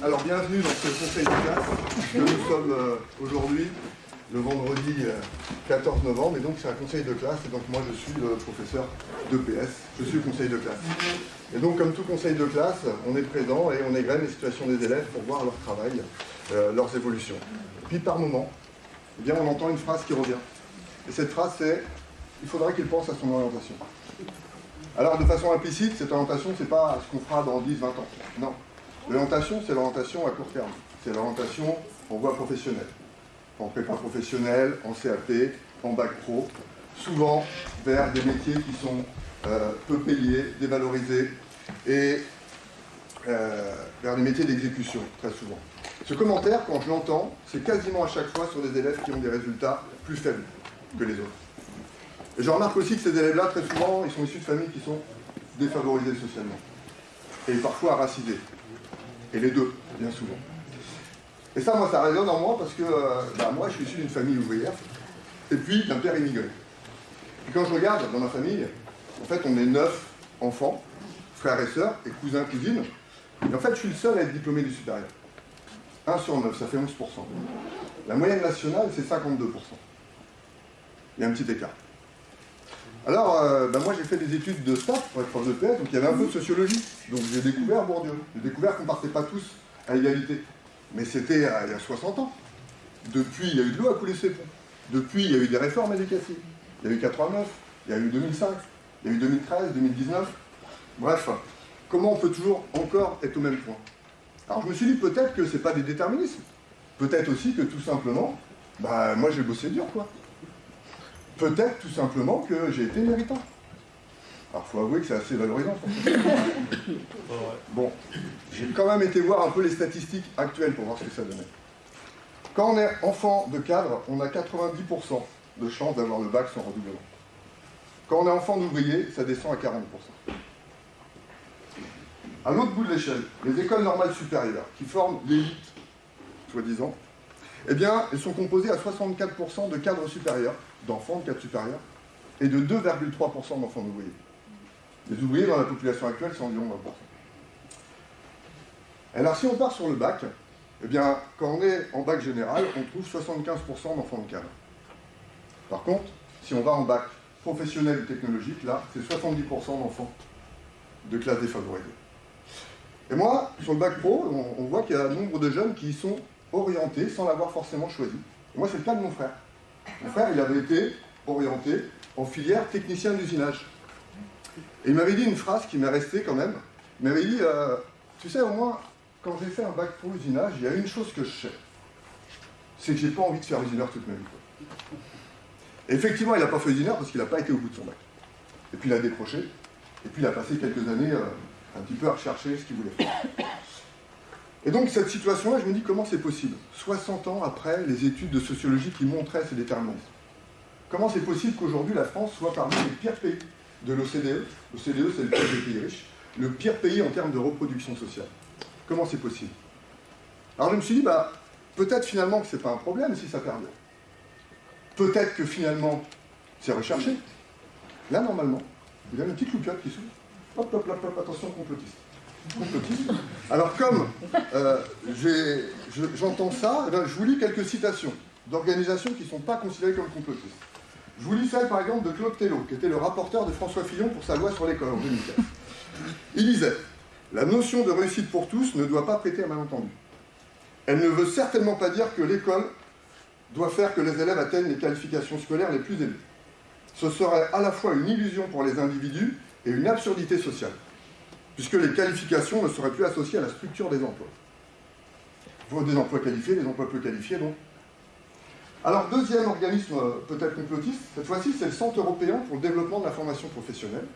Alors bienvenue dans ce conseil de classe, que nous sommes aujourd'hui, le vendredi 14 novembre, et donc c'est un conseil de classe, et donc moi je suis le professeur d'EPS, je suis le conseil de classe. Et donc comme tout conseil de classe, on est présent et on égrène les situations des élèves pour voir leur travail, leurs évolutions. Et puis par moment, eh bien, on entend une phrase qui revient. Et cette phrase c'est « il faudrait qu'il pense à son orientation ». Alors de façon implicite, cette orientation, c'est pas ce qu'on fera dans 10-20 ans, non. L'orientation, c'est l'orientation à court terme. C'est l'orientation en voie professionnelle. En prépa professionnelle, en CAP, en bac pro. Souvent vers des métiers qui sont peu payés, dévalorisés, et vers des métiers d'exécution, très souvent. Ce commentaire, quand je l'entends, c'est quasiment à chaque fois sur des élèves qui ont des résultats plus faibles que les autres. Et je remarque aussi que ces élèves-là, très souvent, ils sont issus de familles qui sont défavorisées socialement. Et parfois racisées. Et les deux, bien souvent. Et ça, moi, ça résonne en moi parce que moi, je suis issu d'une famille ouvrière et puis d'un père immigré. Et quand je regarde dans ma famille, en fait, on est 9 enfants, frères et sœurs, et cousins, cousines. Et en fait, je suis le seul à être diplômé du supérieur. 1 sur 9, ça fait 11%. La moyenne nationale, c'est 52%. Il y a un petit écart. Alors, moi j'ai fait des études de STAPS pour être prof de PS, donc il y avait un peu de sociologie. Donc j'ai découvert Bourdieu. J'ai découvert qu'on ne partait pas tous à égalité. Mais c'était il y a 60 ans. Depuis, il y a eu de l'eau à couler ses ponts. Depuis, il y a eu des réformes éducatives. Il y a eu 89, il y a eu 2005, il y a eu 2013, 2019. Bref, comment on peut toujours encore être au même point? Alors je me suis dit peut-être que ce n'est pas des déterminismes. Peut-être aussi que tout simplement, moi j'ai bossé dur, quoi. Peut-être tout simplement que j'ai été méritant. Alors il faut avouer que c'est assez valorisant. Bon, j'ai quand même été voir un peu les statistiques actuelles pour voir ce que ça donnait. Quand on est enfant de cadre, on a 90% de chances d'avoir le bac sans redoublement. Quand on est enfant d'ouvrier, ça descend à 40%. À l'autre bout de l'échelle, les écoles normales supérieures, qui forment l'élite, soi-disant, eh bien, elles sont composées à 64% de cadres supérieurs, d'enfants de cadres supérieurs, et de 2,3% d'enfants d'ouvriers. Les ouvriers dans la population actuelle, c'est environ 20%. Alors, si on part sur le bac, eh bien, quand on est en bac général, on trouve 75% d'enfants de cadre. Par contre, si on va en bac professionnel ou technologique, là, c'est 70% d'enfants de classe défavorisée. Et moi, sur le bac pro, on voit qu'il y a un nombre de jeunes qui y sont orientés sans l'avoir forcément choisi. Et moi, c'est le cas de mon frère. Mon frère, il avait été orienté en filière technicien d'usinage. Et il m'avait dit une phrase qui m'est restée quand même. Il m'avait dit, tu sais, au moins, quand j'ai fait un bac pro usinage, il y a une chose que je sais. C'est que j'ai pas envie de faire usineur toute ma vie. Et effectivement, il n'a pas fait usineur parce qu'il n'a pas été au bout de son bac. Et puis il a décroché. Et puis il a passé quelques années un petit peu à rechercher ce qu'il voulait faire. Et donc cette situation-là, je me dis comment c'est possible 60 ans après les études de sociologie qui montraient ces déterminismes. Comment c'est possible qu'aujourd'hui la France soit parmi les pires pays de l'OCDE? L'OCDE, c'est le pays des pays riches. Le pire pays en termes de reproduction sociale. Comment c'est possible? Alors je me suis dit, peut-être finalement que c'est pas un problème si ça perdure. Peut-être que finalement, c'est recherché. Là, normalement, vous avez une petite loupiote qui s'ouvre. Hop, hop, hop, hop, attention, complotiste. Complotiste. Alors comme j'entends ça, je vous lis quelques citations d'organisations qui ne sont pas considérées comme complotistes. Je vous lis celle par exemple de Claude Tello, qui était le rapporteur de François Fillon pour sa loi sur l'école en 2004. Il disait « La notion de réussite pour tous ne doit pas prêter à malentendu. Elle ne veut certainement pas dire que l'école doit faire que les élèves atteignent les qualifications scolaires les plus élevées. Ce serait à la fois une illusion pour les individus et une absurdité sociale, puisque les qualifications ne seraient plus associées à la structure des emplois. Il faut des emplois qualifiés, des emplois peu qualifiés, donc. Alors, deuxième organisme peut-être complotiste, cette fois-ci, c'est le Centre européen pour le développement de la formation professionnelle.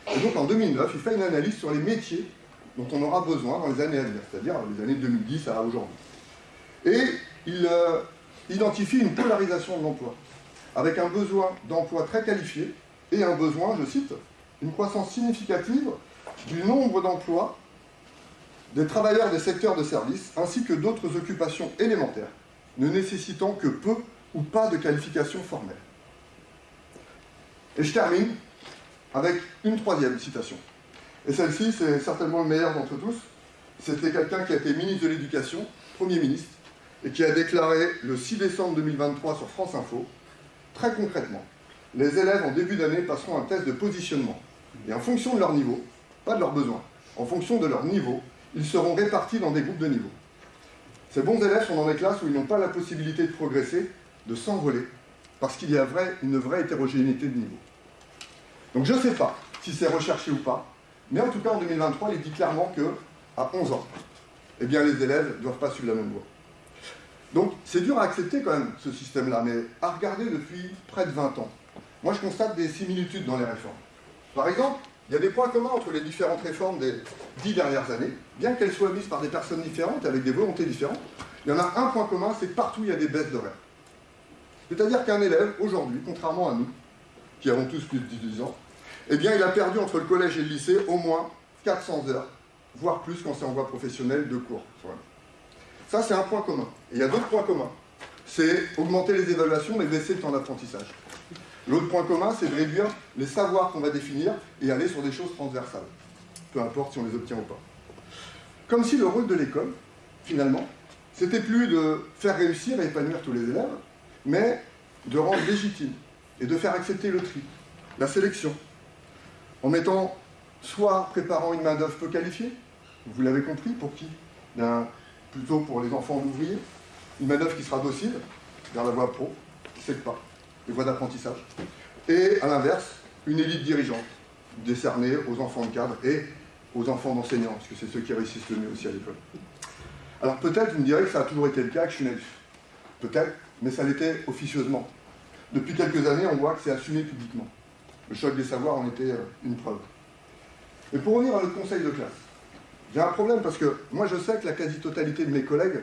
Et donc, en 2009, il fait une analyse sur les métiers dont on aura besoin dans les années à venir, c'est-à-dire les années 2010 à aujourd'hui. Et il identifie une polarisation de l'emploi, avec un besoin d'emploi très qualifié et un besoin, je cite, une croissance significative du nombre d'emplois des travailleurs des secteurs de services, ainsi que d'autres occupations élémentaires, ne nécessitant que peu ou pas de qualification formelle. Et je termine avec une troisième citation. Et celle-ci, c'est certainement le meilleur d'entre tous. C'était quelqu'un qui a été ministre de l'Éducation, Premier ministre, et qui a déclaré le 6 décembre 2023 sur France Info, très concrètement, les élèves en début d'année passeront un test de positionnement. Et en fonction de leur niveau, pas de leurs besoins, en fonction de leur niveau, ils seront répartis dans des groupes de niveau. Ces bons élèves sont dans des classes où ils n'ont pas la possibilité de progresser, de s'envoler, parce qu'il y a une vraie hétérogénéité de niveau. Donc je ne sais pas si c'est recherché ou pas, mais en tout cas en 2023, il est dit clairement qu'à 11 ans, eh bien, les élèves ne doivent pas suivre la même voie. Donc c'est dur à accepter quand même ce système-là, mais à regarder depuis près de 20 ans, moi je constate des similitudes dans les réformes. Par exemple, il y a des points communs entre les différentes réformes des 10 dernières années, bien qu'elles soient mises par des personnes différentes, avec des volontés différentes. Il y en a un point commun, c'est que partout il y a des baisses d'horaires. C'est-à-dire qu'un élève, aujourd'hui, contrairement à nous, qui avons tous plus de 18 ans, eh bien il a perdu entre le collège et le lycée au moins 400 heures, voire plus quand c'est en voie professionnelle de cours. Ça, c'est un point commun. Et il y a d'autres points communs. C'est augmenter les évaluations, mais baisser le temps d'apprentissage. L'autre point commun, c'est de réduire les savoirs qu'on va définir et aller sur des choses transversales. Peu importe si on les obtient ou pas. Comme si le rôle de l'école, finalement, c'était plus de faire réussir et épanouir tous les élèves, mais de rendre légitime et de faire accepter le tri, la sélection, en mettant soit préparant une main-d'œuvre peu qualifiée, vous l'avez compris, pour qui? Plutôt pour les enfants d'ouvriers, une main-d'œuvre qui sera docile vers la voie pro, qui ne sait pas, les voies d'apprentissage, et à l'inverse, une élite dirigeante, décernée aux enfants de cadre et aux enfants d'enseignants, parce que c'est ceux qui réussissent le mieux aussi à l'école. Alors peut-être, vous me direz que ça a toujours été le cas, que je suis naïf. Peut-être, mais ça l'était officieusement. Depuis quelques années, on voit que c'est assumé publiquement. Le choc des savoirs en était une preuve. Mais pour revenir à notre conseil de classe, j'ai un problème parce que moi je sais que la quasi-totalité de mes collègues,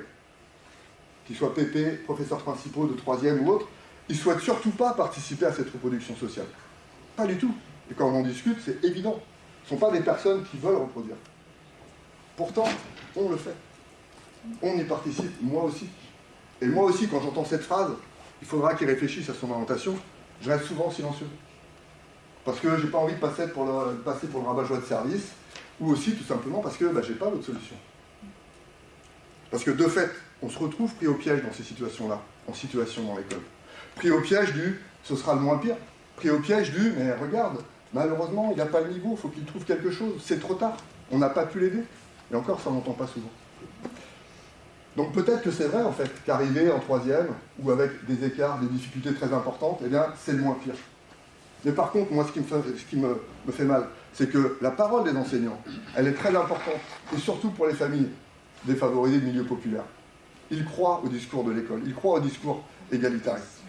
qu'ils soient PP, professeurs principaux de 3e ou autres, ils ne souhaitent surtout pas participer à cette reproduction sociale. Pas du tout. Et quand on en discute, c'est évident. Ce ne sont pas des personnes qui veulent reproduire. Pourtant, on le fait. On y participe, moi aussi. Et moi aussi, quand j'entends cette phrase, il faudra qu'il réfléchisse à son orientation, je reste souvent silencieux. Parce que je n'ai pas envie de passer pour le rabat-joie de service, ou aussi tout simplement parce que je n'ai pas d'autre solution. Parce que de fait, on se retrouve pris au piège dans ces situations-là, en situation dans l'école. Pris au piège du « ce sera le moins pire », pris au piège du « mais regarde, malheureusement, il n'a pas le niveau, il faut qu'il trouve quelque chose, c'est trop tard, on n'a pas pu l'aider ». Et encore, ça on n'entend pas souvent. Donc peut-être que c'est vrai en fait, qu'arriver en 3e, ou avec des écarts, des difficultés très importantes, eh bien c'est le moins pire. Mais par contre, moi ce qui me fait mal, c'est que la parole des enseignants, elle est très importante, et surtout pour les familles défavorisées de milieux populaires. Ils croient au discours de l'école, ils croient au discours égalitariste.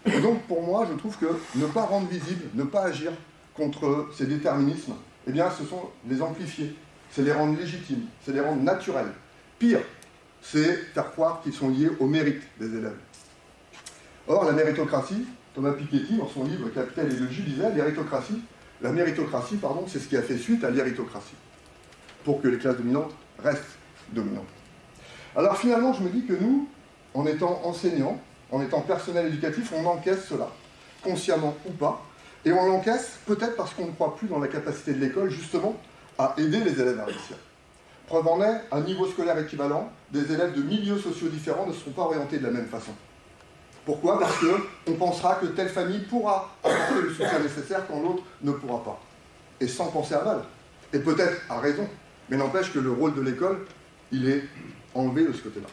Et donc pour moi, je trouve que ne pas rendre visible, ne pas agir contre ces déterminismes, eh bien ce sont les amplifier, c'est les rendre légitimes, c'est les rendre naturels. Pire, c'est faire croire qu'ils sont liés au mérite des élèves. Or, la méritocratie, Thomas Piketty, dans son livre « Capital et idéologie », disait la méritocratie, c'est ce qui a fait suite à l'héritocratie, pour que les classes dominantes restent dominantes. Alors finalement, je me dis que nous, en étant enseignants, en étant personnel éducatif, on encaisse cela, consciemment ou pas, et on l'encaisse peut-être parce qu'on ne croit plus dans la capacité de l'école, justement, à aider les élèves à réussir. Preuve en est, à niveau scolaire équivalent, des élèves de milieux sociaux différents ne seront pas orientés de la même façon. Pourquoi? Parce qu'on pensera que telle famille pourra apporter le soutien nécessaire quand l'autre ne pourra pas. Et sans penser à mal. Et peut-être à raison. Mais n'empêche que le rôle de l'école, il est enlevé de ce côté-là.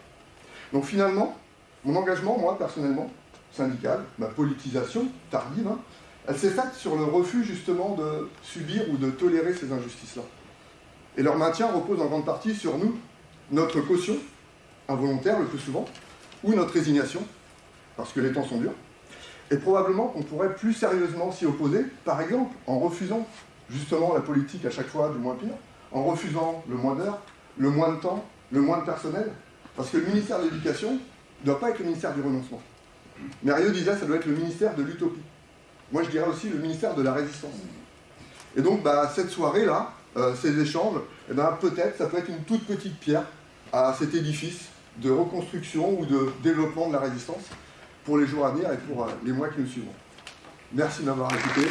Donc finalement, mon engagement, moi, personnellement, syndical, ma politisation tardive, elle s'est faite sur le refus, justement, de subir ou de tolérer ces injustices-là. Et leur maintien repose en grande partie sur nous, notre caution, involontaire le plus souvent, ou notre résignation, parce que les temps sont durs, et probablement qu'on pourrait plus sérieusement s'y opposer, par exemple, en refusant justement la politique à chaque fois du moins pire, en refusant le moins d'heures, le moins de temps, le moins de personnel, parce que le ministère de l'Éducation ne doit pas être le ministère du renoncement. Mérieux disait ça doit être le ministère de l'utopie. Moi je dirais aussi le ministère de la résistance. Et donc cette soirée-là, ces échanges, peut-être ça peut être une toute petite pierre à cet édifice de reconstruction ou de développement de la résistance pour les jours à venir et pour les mois qui nous suivront. Merci de m'avoir écouté.